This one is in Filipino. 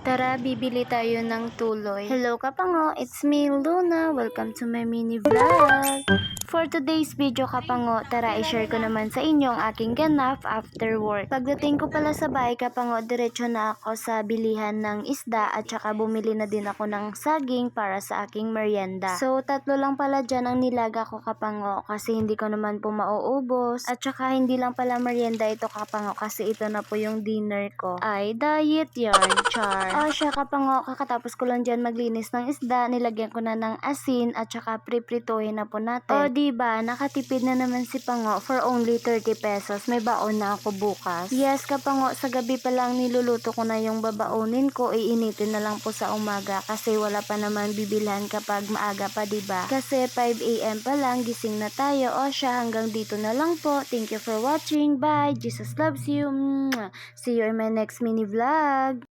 Tara, bibili tayo ng tuloy. Hello Kapango, it's me Luna. Welcome to my mini vlog. For today's video Kapango, tara i-share ko naman sa inyo ang aking ganap after work. Pagdating ko pala sa bahay Kapango, diretso na ako sa bilihan ng isda at saka bumili na din ako ng saging para sa aking merienda. So tatlo lang pala dyan ang nilaga ko Kapango kasi hindi ko naman po mauubos. At saka hindi lang pala merienda ito Kapango kasi ito na po yung dinner ko. Ay, diet yarn, char. Siya Kapango, kakatapos ko lang dyan maglinis ng isda, nilagyan ko na ng asin at saka priprituhin na po natin. Diba, nakatipid na naman si Pango for only 30 pesos. May baon na ako bukas. Yes Kapango, sa gabi pa lang niluluto ko na yung babaonin ko, iinitin na lang po sa umaga kasi wala pa naman bibilhan kapag maaga pa, diba? Kasi 5 AM pa lang, gising na tayo. Siya, hanggang dito na lang po. Thank you for watching. Bye! Jesus loves you. Mwah! See you in my next mini vlog.